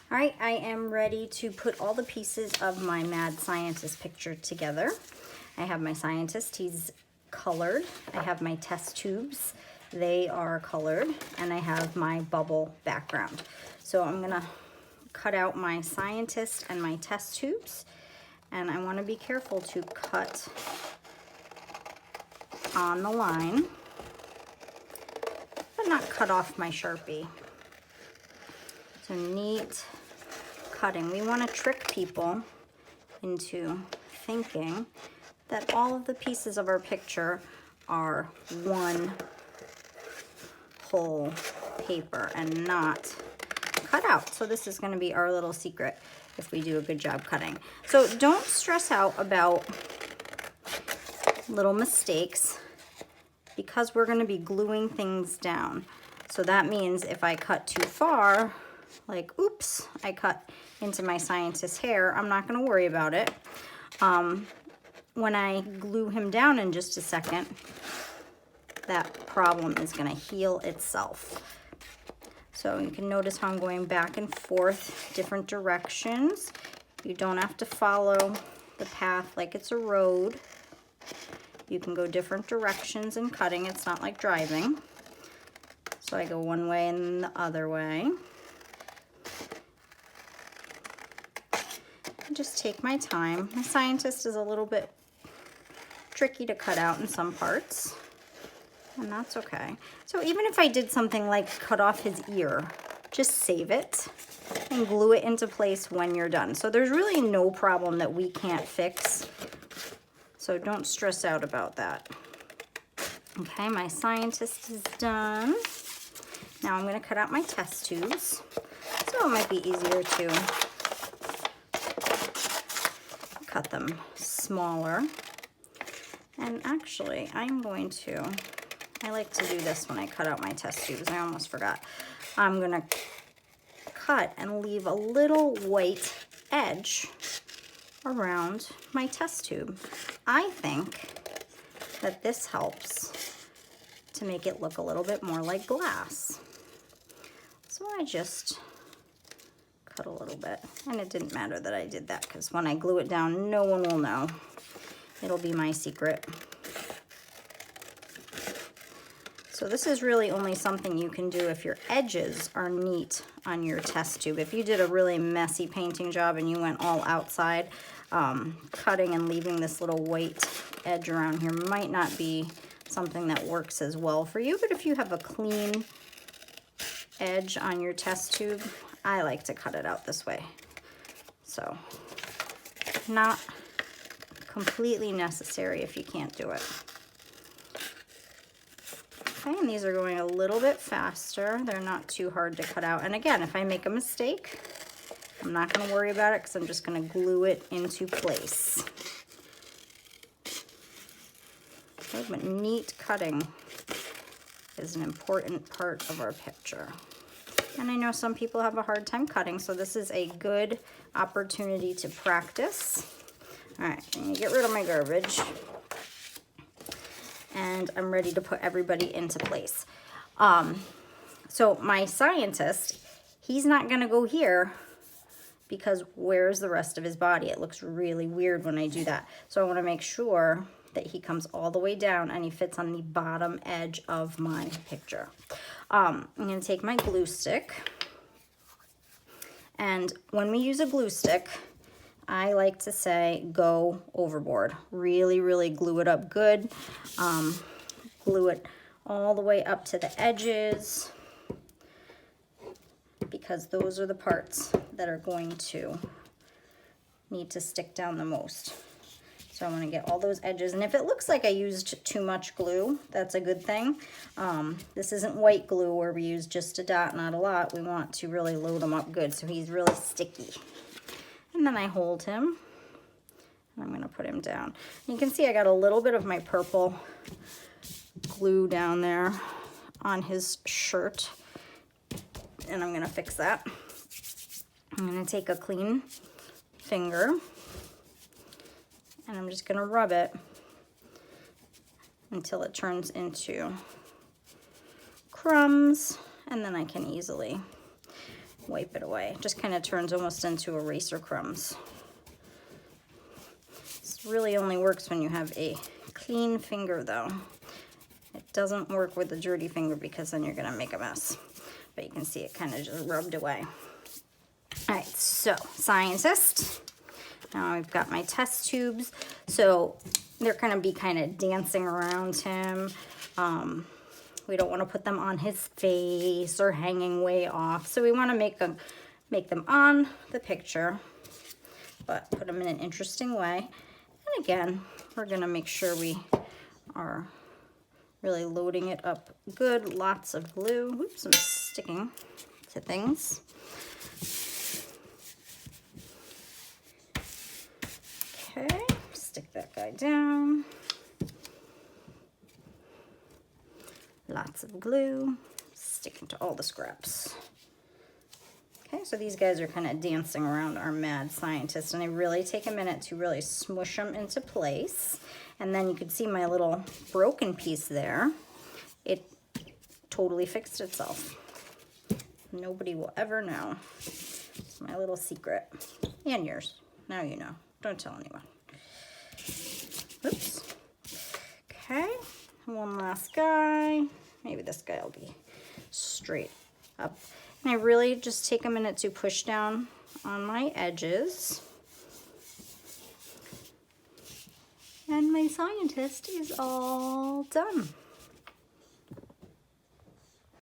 All right, I am ready to put all the pieces of my mad scientist picture together. I have my scientist, he's colored. I have my test tubes, they are colored, and I have my bubble background. So I'm gonna cut out my scientist and my test tubes, and I wanna be careful to cut on the line, but not cut off my Sharpie. So neat cutting. We want to trick people into thinking that all of the pieces of our picture are one whole paper and not cut out. So this is going to be our little secret if we do a good job cutting. So don't stress out about little mistakes because we're going to be gluing things down. So that means if I cut too far, like, oops, I cut into my scientist's hair, I'm not gonna worry about it. When I glue him down in just a second, that problem is gonna heal itself. So you can notice how I'm going back and forth, different directions. You don't have to follow the path like it's a road. You can go different directions in cutting. It's not like driving. So I go one way and the other way. Just take my time. My scientist is a little bit tricky to cut out in some parts, and that's okay. So even if I did something like cut off his ear, just save it and glue it into place when you're done. So there's really no problem that we can't fix. So don't stress out about that. Okay, my scientist is done. Now I'm gonna cut out my test tubes. So it might be easier to cut them smaller. And actually, I'm going to, I like to do this when I cut out my test tubes. I almost forgot. I'm gonna cut and leave a little white edge around my test tube. I think that this helps to make it look a little bit more like glass. So I just cut a little bit, and it didn't matter that I did that because when I glue it down, no one will know. It'll be my secret. So this is really only something you can do if your edges are neat on your test tube. If you did a really messy painting job and you went all outside, cutting and leaving this little white edge around here might not be something that works as well for you. But if you have a clean edge on your test tube, I like to cut it out this way. So not completely necessary if you can't do it. Okay, and these are going a little bit faster. They're not too hard to cut out. And again, if I make a mistake, I'm not going to worry about it because I'm just going to glue it into place. Okay, but neat cutting is an important part of our picture. And I know some people have a hard time cutting, so this is a good opportunity to practice. All right, I'm gonna get rid of my garbage. And I'm ready to put everybody into place. So my scientist, he's not gonna go here because where's the rest of his body? It looks really weird when I do that. So I wanna make sure that he comes all the way down and he fits on the bottom edge of my picture. I'm gonna take my glue stick, and when we use a glue stick, I like to say go overboard. Really, really glue it up good. Glue it all the way up to the edges because those are the parts that are going to need to stick down the most. So I want to get all those edges, and if it looks like I used too much glue, that's a good thing. This isn't white glue where we use just a dot, not a lot. We want to really load him up good so he's really sticky. And then I hold him, and I'm gonna put him down. You can see I got a little bit of my purple glue down there on his shirt, and I'm gonna fix that. I'm gonna take a clean finger, and I'm just gonna rub it until it turns into crumbs, and then I can easily wipe it away. It just kind of turns almost into eraser crumbs. This really only works when you have a clean finger though. It doesn't work with a dirty finger because then you're gonna make a mess. But you can see it kind of just rubbed away. All right, so scientist. Now I've got my test tubes. So they're gonna be kind of dancing around him. We don't want to put them on his face or hanging way off. So we want to make them on the picture, but put them in an interesting way. And again, we're going to make sure we are really loading it up good. Lots of glue. Oops, I'm sticking to things. Okay, stick that guy down. Lots of glue, sticking to all the scraps. Okay, so these guys are kind of dancing around our mad scientist, and I really take a minute to really smush them into place. And then you can see my little broken piece there. It totally fixed itself. Nobody will ever know. It's my little secret. And yours. Now you know. Don't tell anyone. Oops. Okay. One last guy. Maybe this guy will be straight up. And I really just take a minute to push down on my edges. And my scientist is all done.